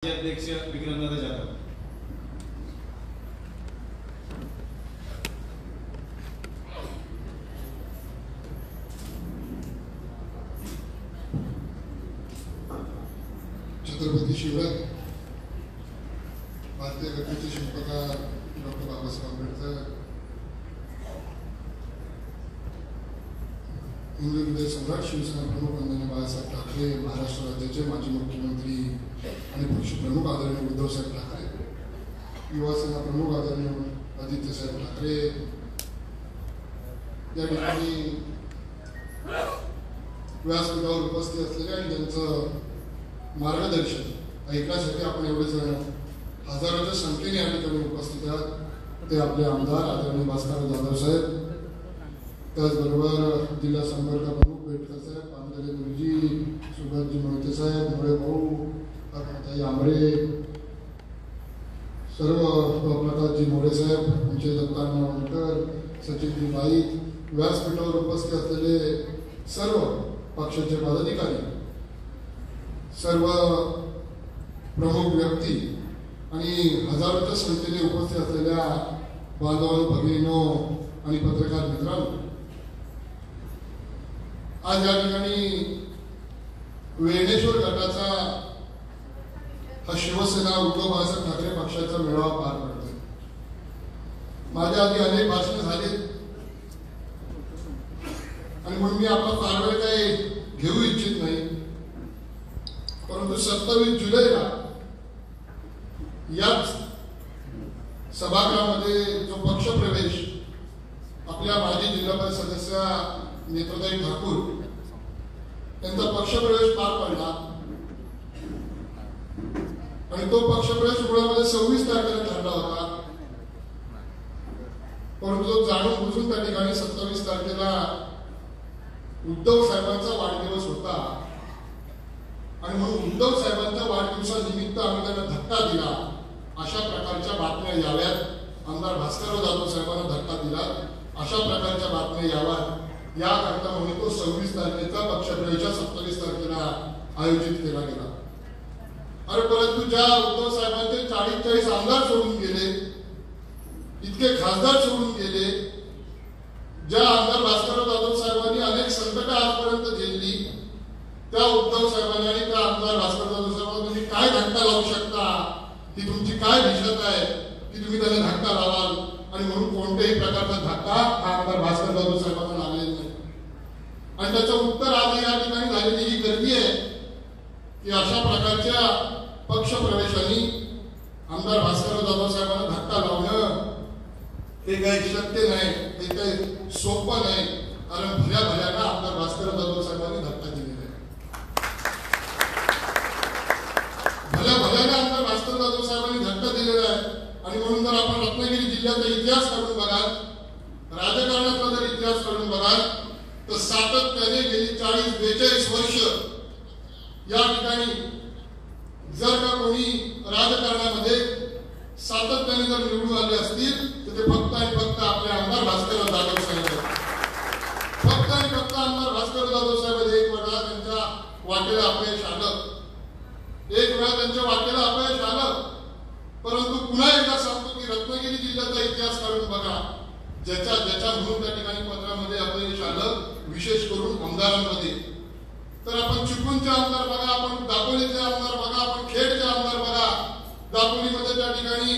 अध्यक्ष विक्रमदादा जाधव। छत्रपती शिवराय, भारतीय घटनेचे शिल्पकार डॉक्टर बाबासाहेब आंबेडकर, हिंदू हृदय सम्राट शिवसेना प्रमुख आदरणीय बाळासाहेब ठाकरे, महाराष्ट्र राज्याचे माजी मुख्यमंत्री आणि पक्षप्रमुख आदरणीय उद्धवसाहेब ठाकरे, युवासेना प्रमुख आदरणीय आदित्यसाहेब ठाकरे, या ठिकाणी व्यासपीठावर उपस्थित असलेले आणि त्यांचं मार्गदर्शन ऐकण्यासाठी आपण एवढे जण हजारोच्या संख्येने या ठिकाणी उपस्थित आहात ते आपले आमदार आदरणीय भास्कर जाधव साहेब, त्याचबरोबर जिल्हा संपर्क प्रमुख पेटकर साहेब, पांढरे गुरुजी, सुभाषजी मोहिते साहेब, मुळे भाऊ, अरुणाताई आंबरे, सर्व प्रकाशजी मोरे साहेब, आमचे दत्तांना वणकर, सचिनजी बाई, व्यासपीठावर उपस्थित असलेले सर्व पक्षाचे पदाधिकारी, सर्व प्रमुख व्यक्ती आणि हजारोच्या संख्येने उपस्थित असलेल्या बांधवांनो, भगिनींनो आणि पत्रकार मित्रांनो, आज या ठिकाणी वेणेश्वर गटाचा हा शिवसेना उद्धव बाळासाहेब ठाकरे पक्षाचा मेळावा पार पडतोय। माझ्या आधी अनेक भाषणे झाली आणि म्हणून मी आपला फार वेळ काही घेऊ इच्छित नाही, परंतु 27 जुलैला याच सभागृहामध्ये जो पक्षप्रवेश आपल्या माजी जिल्हा परिषद सदस्य नेत्रताई ठाकूर यांचा पक्षप्रवेश पार पडला आणि तो पक्षप्रवेश मुळामध्ये 26 तारखेला ठरला होता, परंतु तो जाणून बुजून त्या ठिकाणी 27 तारखेला उद्धव साहेबांचा वाढदिवस होता आणि म्हणून उद्धव साहेबांच्या वाढदिवसानिमित्त आम्ही त्यांना धक्का दिला, अशा प्रकारच्या बातम्या याव्यात, आमदार भास्करराव जाधव साहेबांना धक्का दिला, अशा प्रकारच्या बातम्या याव्यात याकरता म्हणून तो 26 तारखेचा पक्षप्रवेश 27 तारखेला आयोजित केला गेला। अरे परंतु ज्या उद्धव साहेबांचे 40-40 आमदार सोडून गेले, इतके खासदार सोडून गेले, ज्या आमदार भास्करराव जाधव साहेबांनी अनेक संकट आजपर्यंत झेलली, त्या उद्धव साहेबांनी आणि त्या आमदार भास्करराव जाधव साहेबांना तुम्ही काय धक्का लावू शकता, ही तुमची काय दिशत आहे की तुम्ही त्यांना धक्का लावाल, आणि म्हणून कोणत्याही प्रकारचा धक्का हा आमदार भास्करराव जाधव साहेबांना लागलेला नाही। आणि त्याचं उत्तर आज या ठिकाणी झालेली ही गर्दी आहे की अशा प्रकारच्या पक्षप्रवेशांनी आमदार भास्करराव जाधव साहेबांना धक्का लावणं हे काही शक्य नाही, हे काही सोपं नाही, कारण भल्या भल्याला आमदार भास्करराव जाधव साहेबांनी धक्का दिलेला आहे। भल्या भल्याला आमदार भास्करराव जाधव साहेबांनी धक्का दिलेला आहे आणि म्हणून जर आपण रत्नागिरी जिल्ह्याचा इतिहास काढून बघाल, राजकारणाचा जर इतिहास काढून बघाल, तर सातत्याने गेली 40-42 वर्ष या ठिकाणी जर का कोणी राजकारणामध्ये सातत्याने जर निवडून आले असतील तर ते फक्त आणि फक्त आपले आमदार भास्करराव जाधव साहेब आहेत। फक्त आणि फक्त आमदार भास्करराव जाधव साहेब एक वेळा त्यांच्या वाटेला अपयश आलं, एक वेळा त्यांच्या वाटेला अपयश आलं, परंतु पुन्हा एकदा सांगतो की रत्नागिरी जिल्ह्याचा इतिहास काढून बघा, ज्याच्या म्हणून त्या ठिकाणी पत्रामध्ये अपयश आलं, विशेष करून आमदारांमध्ये, तर आपण चिपळूणचे आमदार बघा, आपण दापोलीचे आमदार बघा, आपण खेडचे आमदार बघा, दापोलीमध्ये त्या ठिकाणी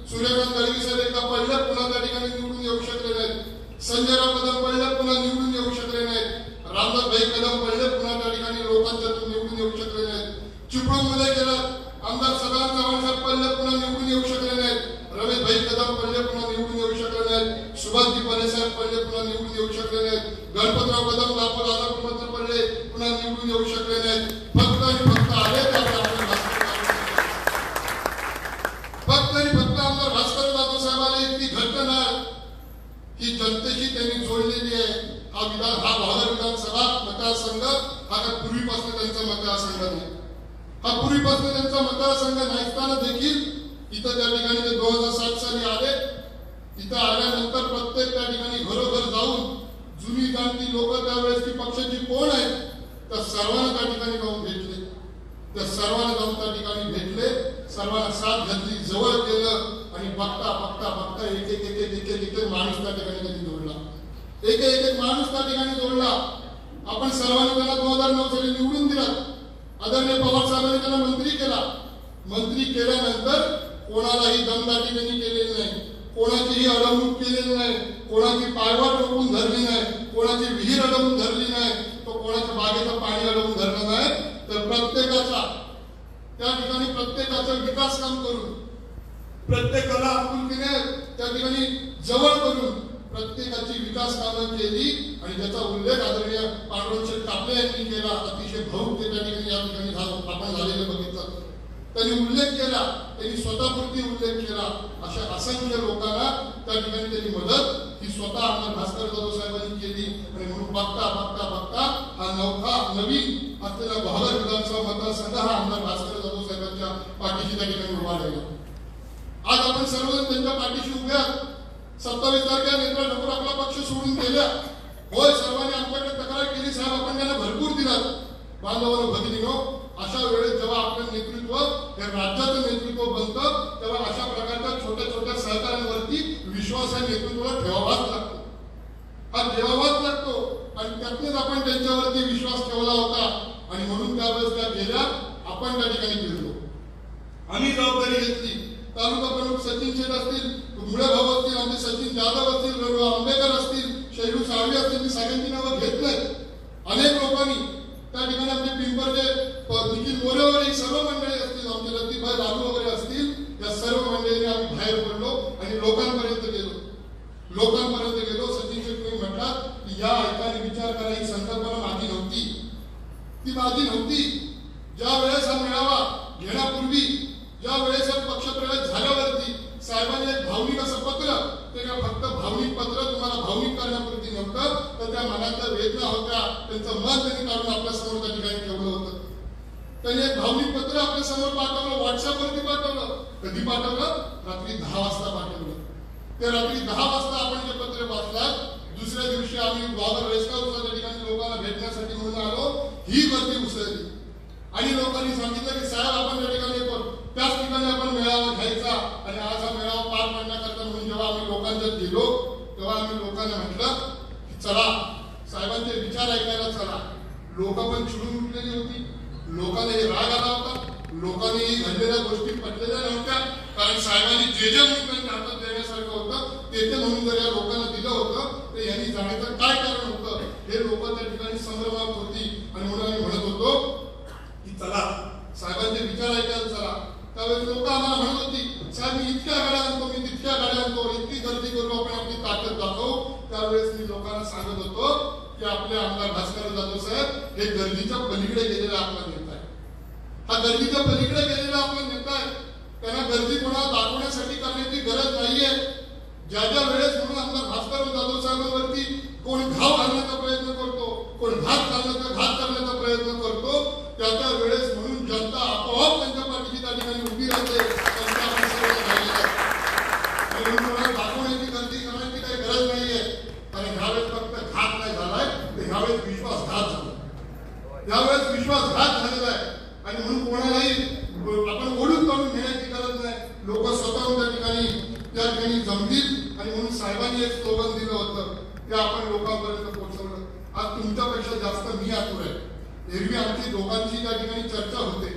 सूर्यकांत दळवी साहेब एकदा पडले, पुन्हा त्या ठिकाणी निवडून येऊ शकले नाहीत, संजयराव कदम पडले, पुन्हा निवडून येऊ शकले नाहीत, रामदासभाई कदम पडले, पुन्हा त्या ठिकाणी लोकांच्यातून निवडून येऊ शकले नाहीत, चिपळूणमध्ये गेलं आमदार सदानंद चव्हाण साहेब पडले, पुन्हा निवडून येऊ शकले नाहीत, रमेशभाई कदम पडले, पुन्हा निवडून येऊ शकले नाहीत, सुभाषजी परे साहेब पडले, पुन्हा निवडून येऊ शकले नाहीत, गणपतराव कदम दापोल राजापूरमध्ये पडले, पुन्हा निवडून येऊ शकले नाहीत, फक्त आणि फक्त आले फक्त आणि फक्त आमदार भास्करराव जाधव साहेबांना इतकी घटना ही जनतेशी त्यांनी जोडलेली आहे। हा भावना विधानसभा मतदारसंघ हा काय पूर्वीपासून त्यांचा मतदारसंघ नाही, हा पूर्वीपासून त्यांचा मतदारसंघ नसताना देखील इथं त्या ठिकाणी ते 2007 साली आले, इथं आल्यानंतर प्रत्येक त्या ठिकाणी घरोघर जाऊन जुनी जाणती लोक त्यावेळेस ती पक्षाची कोण आहेत त्या सर्वांना त्या ठिकाणी जाऊन भेटले, त्या सर्वांना जाऊन त्या ठिकाणी भेटले सर्वांना साथ घातली, जवळ केलं आणि बघता बघता बघता एक एक एक एक एक एक माणूस त्या ठिकाणी त्यांनी जोडला, एक एक एक माणूस त्या ठिकाणी जोडला. आपण सर्वांनी त्याला 2009 साली निवडून दिला. आदरणीय पवार साहेबांनी त्याला मंत्री केला. मंत्री केल्यानंतर कोणालाही दमदाटी त्यांनी केलेली नाही, कोणाचीही अडवणूक केलेली नाही, कोणाची पायवाट रोखून धरली नाही, कोणाची विहीर अडवून धरली नाही, तो कोणाच्या बागेचं पाणी अडवून धरलं नाही. तर प्रत्येकाचा त्या ठिकाणी प्रत्येकाचं विकास काम करून, प्रत्येकाला आपुलकीने त्या ठिकाणी जवळ करून प्रत्येकाची विकास कामं केली. आणि त्याचा उल्लेख आदरणीय पांडुरंग कापले यांनी केला. अतिशय भाऊक ते त्या ठिकाणी या ठिकाणी आपण झालेलं बघितलं. त्यांनी उल्लेख केला, त्यांनी स्वतःपुरती उल्लेख केला. अशा असंख्य लोकांना त्या ठिकाणी त्यांनी मदत ही स्वतः आमदार भास्कर जाधव साहेबांनी केली. आणि म्हणून बघता बघता बघता हा नवीन असलेला बहादर विधानसभा मतदारसंघ हा आमदार भास्कर जाधव साहेबांच्या पाठीशी त्या ठिकाणी उभा राहिला. आज आपण सर्वजण त्यांच्या पाठीशी उभे आहात. 27 तारखेला नेत्रा ठाकूर आपला पक्ष सोडून गेल्या. होय, सर्वांनी आमच्याकडे तक्रार केली, साहेब आपण त्यांना भरपूर दिलात. बांधवांनो भगिनीनो, अशा वेळेस जेव्हा आपलं नेतृत्व हे राज्याचं नेतृत्व बनतं तेव्हा अशा प्रकारच्या छोट्या छोट्या सहकार्यांवरती विश्वास या नेतृत्वाला ठेवावाच लागतो. हा ठेवावाच लागतो. आणि त्यातूनच आपण त्यांच्यावरती विश्वास ठेवला होता. आणि म्हणून त्यावेळेस त्या गेल्या, आपण त्या ठिकाणी गेलो, आम्ही जबाबदारी घेतली. तालुका प्रमुख सचिन शेठ असतील, मुळे भाऊ असतील, आमचे सचिन जाधव असतील, रघु आंबेकर असतील, शैलू साळवी असतील, मी सगळ्यांची नावं घेत नाही. अनेक लोकांनी त्या ठिकाणी आमचे पिंपरचे निखिल मोरेवर सर्व मंडळी असतील, आमचे लतीफभाई लालू वगैरे असतील, या सर्व मंडळींनी आम्ही बाहेर पडलो आणि लोकांपर्यंत गेलो. सचिन शेठ तुम्ही म्हटलात की या ऐकाने विचार करा, ही संकल्पना माझी नव्हती, ती माझी नव्हती. ज्या वेळेस हा मेळावा घेण्यापूर्वी, ज्या वेळेस पक्षप्रवेश झाल्यावरती साहेबांनी एक भावनिक असं पत्र, ते का फक्त भावनिक पत्र तुम्हाला भावनिक करण्यापुरती नव्हतं, तर त्या मनातल्या वेदना होत्या, त्यांचं मन त्यांनी काढून आपल्या समोर त्या ठिकाणी ठेवलं होतं. त्यांनी एक भावनिक पत्र आपल्या समोर पाठवलं, व्हॉट्सअपवरती पाठवलं. कधी पाठवलं? रात्री 10 वाजता पाठवलं. ते रात्री 10 वाजता आपण जे पत्र वाचलात, दुसऱ्या दिवशी आम्ही बाबर रेस्ट हाऊसला त्या ठिकाणी लोकांना भेटण्यासाठी म्हणून आलो. ही गर्दी उसळली आणि लोकांनी सांगितलं की साहेब आपण त्या ठिकाणी येतो. त्याच ठिकाणी आपण मेळावा घ्यायचा. आणि आज हा मेळावा पार पाडण्याकरता म्हणून जेव्हा आम्ही लोकांच्यात गेलो तेव्हा आम्ही लोकांना म्हटलं की चला साहेबांचे विचार ऐकायला चला. लोक पण चिडून उठलेली होती, लोकांना राग आला होता, लोकांनी घडलेल्या गोष्टी पटलेल्या नव्हत्या. कारण साहेबांनी जे म्हणून त्यांच्या हातात देण्यासारखं होतं ते म्हणून जर या लोकांना दिलं होतं तर यांनी जाण्याचं काय कारण होतं हे लोक त्या ठिकाणी संभ्रमात होती. आणि म्हणून आम्ही म्हणत होतो की चला साहेबांचे विचार ऐकायला चला. त्यावेळेस लोक आम्हाला म्हणत होती साहेब मी इतक्या गाड्या आणतो, मी तितक्या गाड्या आणतो, इतकी गर्दी करू, आपण आपली ताकद दाखवू. त्यावेळेस मी लोकांना सांगत होतो की आपले आमदार भास्कर जाधव साहेब हे गर्दीच्या पलीकडे गेलेला आपला नेता आहे. हा गर्दीच्या पलीकडे गेलेला आपला नेता आहे. त्यांना गर्दी कोणाला दाखवण्यासाठी करण्याची गरज नाहीये. ज्या ज्या वेळेस म्हणून आमदार भास्कर जाधव साहेबांवरती कोण घाव घालण्याचा प्रयत्न करतो, कोण घात करण्याचा प्रयत्न करतो, त्या वेळेस म्हणून जनता आपोआप त्यांच्या पाठीशी त्या ठिकाणी उभी राहते. दाखवण्याची गर्दी करण्याची काही गरज नाहीये. कारण ह्यावेळेस फक्त घात नाही झालाय, तर ह्यावेळेस विश्वासघात झाला. यावेळेस विश्वासघात झालेला आहे. आणि म्हणून कोणालाही आपण ओढून काढून घेण्याची गरज नाही. लोक स्वतःहून त्या ठिकाणी जमतील. आणि म्हणून साहेबांनी एक स्लोगन दिलं होतं ते आपण लोकांपर्यंत पोहोचवलं. आज तुमच्यापेक्षा जास्त मी आतुर आहे. एरवी आमची दोघांची त्या ठिकाणी चर्चा होते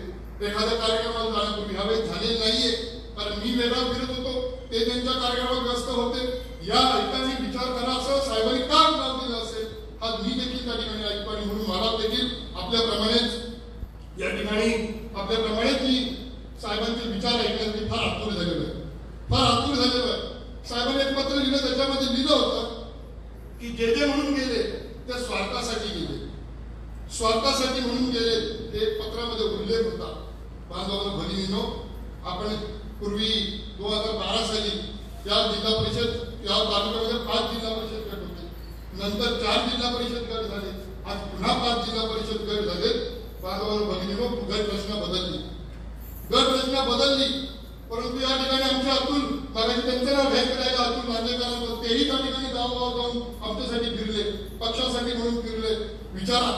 एखाद्या कार्यक्रमाला जाण्यापूर्वी. ह्यावेळेस झालेली नाहीये, कारण मी वेगळा फिरत होतो, ते त्यांच्या कार्यक्रमात व्यस्त होते. या ऐकाने विचार करा असं साहेबांनी का नाव दिलं असेल हा मी देखील त्या ठिकाणी ऐकतो. आणि म्हणून मला देखील आपल्याप्रमाणेच या ठिकाणी मी साहेबांचे विचार ऐकण्यासाठी फार आतुर झालेलो आहे. साहेबांनी एक पत्र लिहिलं, त्याच्यामध्ये लिहिलं होतं की जे म्हणून गेले ते स्वार्थासाठी गेले, स्वार्थासाठी म्हणून गेले. ते पत्रामध्ये उल्लेख होता. बांधवांनो भगिनींनो, आपण पूर्वी 2012 साली या जिल्हा परिषद या तालुक्यामध्ये 5 जिल्हा परिषद गट होते. नंतर 4 जिल्हा परिषद गट झाले. आज पुन्हा 5 जिल्हा परिषद गट झाले. बांधवांनो भगिनींनो, गट रचना बदलली. परंतु या ठिकाणी आमचे अतुल मागाशी त्यांचं नाव घ्यायचं राहिलं, अतुल नांदेकरांचं, तेही त्या ठिकाणी गावोगाव जाऊन आमच्यासाठी फिरले, पक्षासाठी म्हणून फिरले. विचारा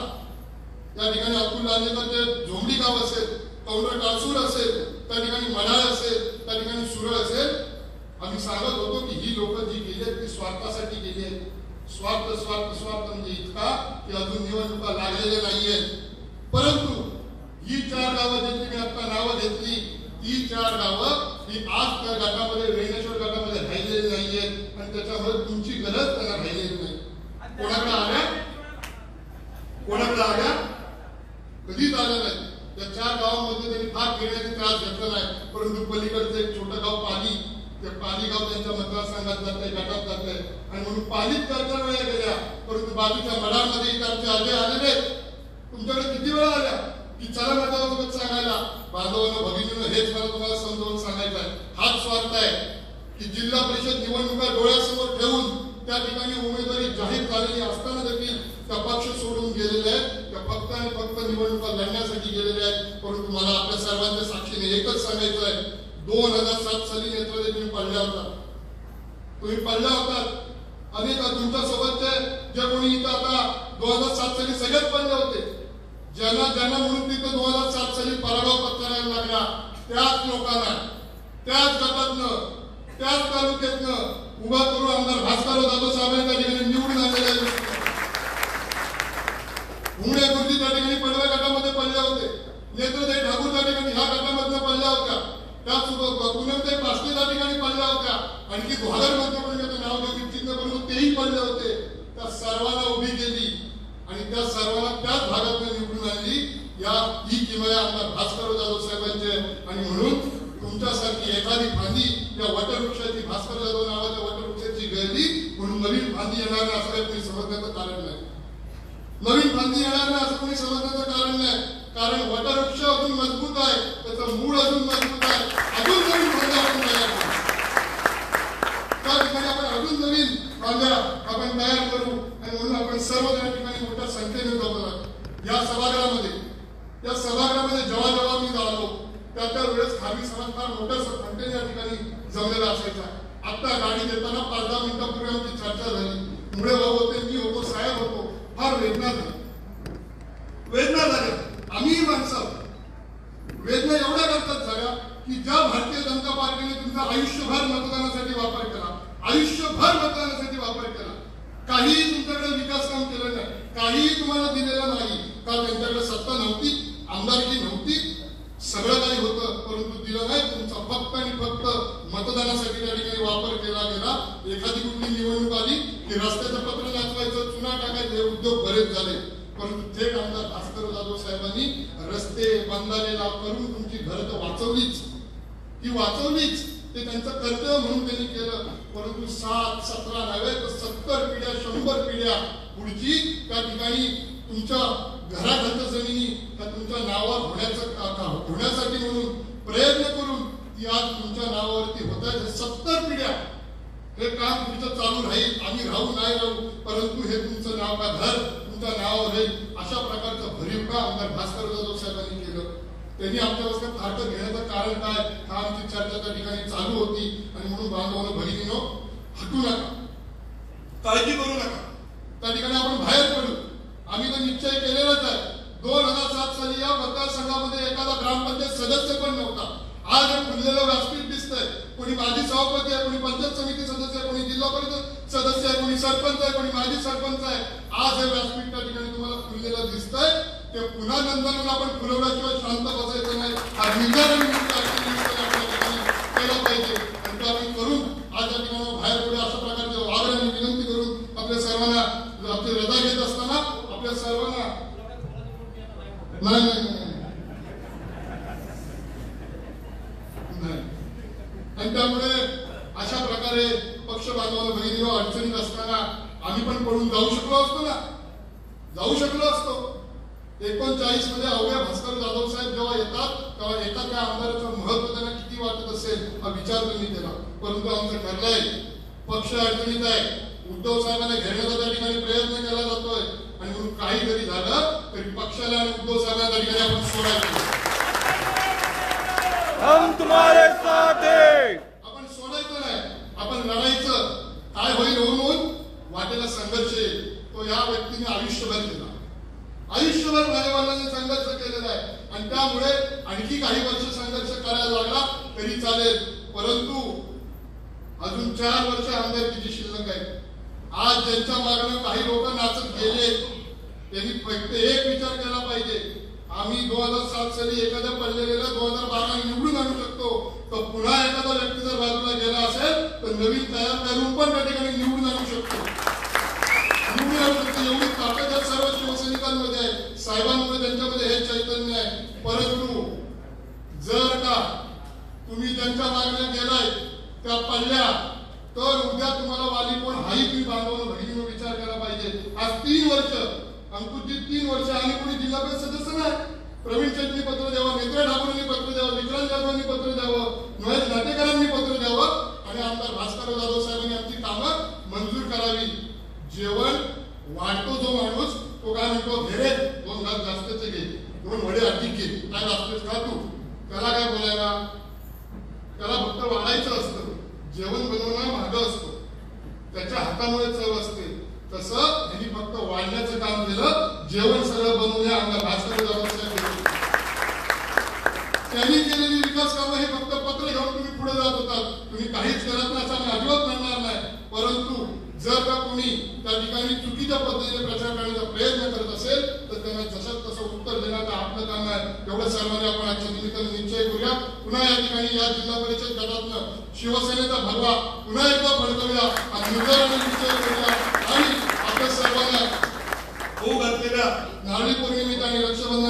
त्या ठिकाणी अतुल नांदेकरचे झोंबडी गाव असेल, कौंडर टाळसूर असेल, त्या ठिकाणी मडाळ असेल, त्या ठिकाणी सुरळ असेल, आम्ही सांगत होतो की ही लोक जी गेली आहेत ती स्वार्थासाठी गेली आहेत. स्वार्थ स्वार्थ स्वार्थ म्हणजे इतका की अजून निवडणुका लागलेल्या नाहीये. परंतु ही 4 गावं ज्यांची मी आता नावं घेतली, ती 4 गावं ही आज त्या गटामध्ये, वेणेश्वर गटामध्ये राहिलेली नाहीयेत आणि त्याच्यामुळे तुमची गरज त्यांना राहिलेली नाही. कोणाकडे आल्या, कोणाकडे आल्या, कधीच आल्या नाही. त्या 4 गावांमध्ये त्यांनी फार फिरण्याचा त्रास घेतला नाही. परंतु पलीकडचं एक छोटं गाव पाली, ते पाली गाव त्यांच्या मतदारसंघात जात आहे, गटात जात आहे आणि म्हणून पालीत 4 वेळा गेल्या. परंतु बाजूच्या मडामध्ये इथे आले आलेले तुमच्याकडे किती वेळा आल्या की चला माझ्यासोबत सांगायला. बांधवांना भगिनीनं हेच मला तुम्हाला समजावून सांगायचं आहे. हाच स्वार्थ आहे की जिल्हा परिषद निवडणुका डोळ्यासमोर ठेवून त्या ठिकाणी उमेदवारी जाहीर झालेली असताना देखील त्या पक्ष सोडून गेलेले आहेत. त्या फक्त आणि फक्त निवडणुका लढण्यासाठी गेलेले आहेत. परंतु मला आपल्या सर्वांच्या साक्षीने एकच सांगायचं आहे, 2007 साली नेत्रदे तुम्ही पडल्या होता, तुम्ही पडल्या होतात. अनेक तुमच्या सोबतचे जे कोणी इथं आता 2007 साली सगळेच पडले होते, ज्यांना ज्यांना म्हणून तिथं 2007 साली पराभव पत्करायला लागला, त्याच लोकांना त्याच गटातनं त्याच तालुक्यातनं उभा करून आमदार भास्करराव जाधव साहेबांच्या ठिकाणी निवडून आलेले आहेत. उमडे गुरुजी त्या ठिकाणी पडव्या गटामध्ये पडले होते, नेत्रदे ठाकूर त्या ठिकाणी ह्या गटामधनं पडल्या होत्या, त्याच पुनमताई पासले त्या ठिकाणी पडल्या होत्या, आणखी ग्वादर मध्ये पण त्याचं नाव घेऊ इच्छित नाही परंतु तेही पडले होते. त्या सर्वांना उभी केली आणि त्या सर्वांना त्याच भागातून निवडून आणली. ही किमया आमदार भास्करराव जाधव साहेबांचे. आणि म्हणून तुमच्यासारखी एखादी फांदी या वटवृक्षाची, भास्कर जाधव नावाच्या वटवृक्षाची गळली म्हणून नवीन फांदी येणार नाही असं कोणी समजण्याचं कारण नाही. नवीन फांदी येणार नाही असं कोणी समजण्याचं कारण नाही. कारण वटवृक्ष अजून मजबूत आहे, त्याचं मूळ अजून मजबूत आहे, अजून नवीन फांद्या आपण तयार करू. त्या ठिकाणी आपण अजून नवीन फांद्या आपण तयार करू आणि म्हणून आपण सर्व त्या ठिकाणी मोठ्या संख्येने जमलो या सभागृहामध्ये. या सभागृहामध्ये जेव्हा जेव्हा मी जातो त्या वेळेस खाली समाज फार मोठ्या संख्येने या ठिकाणी जमलेला असायचा. आता गाडी देताना 5-10 मिनिटांपूर्वी आमची चर्चा झाली. मुळे भाऊ होते, मी होतो, साहेब होतो. फार वेदना झाल्या. आम्ही माणसं वेदना एवढ्या करतात झाल्या की ज्या भारतीय जनता पार्टीने तुमचा आयुष्यभर मतदानासाठी वापर केला, आयुष्यभर मतदानासाठी वापर केला, काहीही तुमच्याकडे विकास काम केलं नाही, काहीही तुम्हाला दिलेलं नाही. का त्यांच्याकडे सत्ता नव्हती, आमदारकी नव्हती, सगळं काही होतं परंतु दिलं नाही. तुमचा फक्त आणि फक्त मतदानासाठी त्या ठिकाणी वापर केला गेला. एखादी कुठली निवडणूक आली की रस्त्याचं पत्र नाचवायचं, चुना टाकायचं, हे उद्योग बरेच झाले. परंतु थेट आमदार भास्करराव जाधव साहेबांनी रस्ते बंधारे करून तुमची घरं तर वाचवलीच, ती वाचवलीच. ते त्यांचं कर्तव्य म्हणून त्यांनी केलं. परंतु 7, 17 नव्हे तर 70 पिढ्या, 100 पिढ्या पुढची त्या ठिकाणी तुमच्या घराखालच्या जमिनी तुमच्या नावावर होण्यासाठी म्हणून प्रयत्न करून ती आज तुमच्या नावावरती होत आहे. 70 पिढ्या हे काम तुमचं चालू राहील. आम्ही राहू नाही राहू परंतु हे तुमचं नाव का घर तुमच्या नावावर राहील. अशा प्रकारचं भरीव काम आमदार भास्करराव जाधव साहेबांनी केलं. त्यांनी आमच्यापासून फारकत घेण्याचं कारण काय, हा आमची चर्चा त्या ठिकाणी चालू होती. आणि म्हणून बांधवांनो, भगिनींनो, हटू नका, काळजी करू नका. त्या ठिकाणी आपण बाहेर पडू. आम्ही तर निश्चय केलेलाच आहे. 2007 साली या मतदारसंघामध्ये एखादा ग्रामपंचायत सदस्य पण नव्हता. आज हे फुललेलं व्यासपीठ दिसतंय. कोणी माजी सभापती आहे, कोणी पंचायत समिती सदस्य आहे, कोणी जिल्हा परिषद सदस्य आहे, कोणी सरपंच आहे, कोणी माजी सरपंच आहे. आज हे व्यासपीठ त्या ठिकाणी तुम्हाला फुललेलं दिसतंय. ते पुन्हा नंतर आपण फुलवल्याशिवाय शांत बसायचं नाही. हा निर्धार केला पाहिजे आणि तो आम्ही करून आज या ठिकाणी बाहेर पुढे अशा प्रकारचे आदराने विनंती करून आपल्या सर्वांना आपली रजा घेत असताना आपल्या सर्वांना नाही आणि त्यामुळे अशा प्रकारे पक्ष बांधवांना भगिनीनो अडचणीत असताना आम्ही पण पडून जाऊ शकलो असतो ना, जाऊ शकलो असतो. 1949 मध्ये अवघ्या भास्कर जाधव साहेब जेव्हा येतात तेव्हा एका त्या आमदाराचं महत्व त्यांना किती वाटत असेल हा विचार त्यांनी केला. परंतु आमचं ठरलंय, पक्ष अडचणीत आहे, उद्धव साहेबांना घेण्याचा त्या ठिकाणी प्रयत्न केला जातोय आणि म्हणून काही जरी झालं तरी पक्षाला आणि उद्धव साहेबांना त्या ठिकाणी आपण सोडायचं. हम तुम्हारे साथ हैं. आपण सोडायचं नाही, आपण लढायचं. काय होईल होऊन वाटेला संघर्ष येईल. तो या व्यक्तीने आयुष्यभर केला, आयुष्यभर माझ्या वडिलांनी संघर्ष केलेला आहे आणि त्यामुळे आणखी काही वर्ष संघर्ष करायला लागला. तरी चालेल, परंतु अजून 4 वर्ष आमदारकीची शिल्लक आहे. आज ज्यांच्या मागणं काही लोक नाचत गेले त्यांनी फक्त एक विचार केला पाहिजे, आम्ही 2007 साली एखाद्या पडलेल्या 2012 निवडून आणू शकतो, तर पुन्हा एखादा व्यक्ती जर बाजूला गेला असेल तर नवीन तयार करून पण त्या ठिकाणी निवडून आणू शकतो. एवढी ताकद या सर्व शिवसैनिकांमध्ये आहे, साहेबांमध्ये त्यांच्यामध्ये हे चैतन्य आहे. परंतु जर का तुम्ही ज्यांच्या मागण्या गेलाय त्या पडल्या तर उद्या तुम्हाला वाली कोण हाही तुम्ही बांधवून भगिनीनं विचार केला पाहिजे. आज 3 वर्ष अंकुशजी 3 वर्ष आणि कोणी जिल्हा परिषद सदस्य नाही. प्रवीण शेट्टी पत्र द्यावं, मित्र ठाकूरांनी पत्र द्यावं, विक्रांत जाधवांनी पत्र द्यावं, महेश नाटेकरांनी पत्र द्यावं आणि आमदार भास्कर जाधव साहेबांनी आमची कामं मंजूर करावी. जेवण वाढतो जो माणूस तो काय म्हणतो, घेरे 2 घास जास्तचे घे, 2 वडे अधिक घे, काय जास्तच खा तू. त्याला काय बोलायला, त्याला फक्त वाढायचं असतं. जेवण बनवणं मागं असतो, त्याच्या हातामुळे चव असते. तसं त्यांनी फक्त वाढण्याचं काम केलं, जेवण सगळं बनवूया आमदार भास्कर जाधव साहेब. त्यांनी केलेली विकास कामं हे फक्त पत्र घेऊन तुम्ही पुढे जात होतात, तुम्ही काहीच करत नाही असं आम्ही अजिबात म्हणणार नाही. परंतु जर का कोणी त्या ठिकाणी चुकीच्या पद्धतीने प्रचार करण्याचा प्रयत्न करत असेल तर त्यांना जसं तसं उत्तर देण्याचं आपलं काम आहे. एवढं सर्वांनी आपण आजच्या निमित्ताने निश्चय करूया. पुन्हा या ठिकाणी या जिल्हा परिषद गटातनं शिवसेनेचा भरवा पुन्हा एकदा फडकवूया आणि निर्धार आणि निश्चय करूया आणि आपल्या सर्वांना होऊ घातलेल्या नारळी पौर्णिमेच्या आणि रक्षाबंधन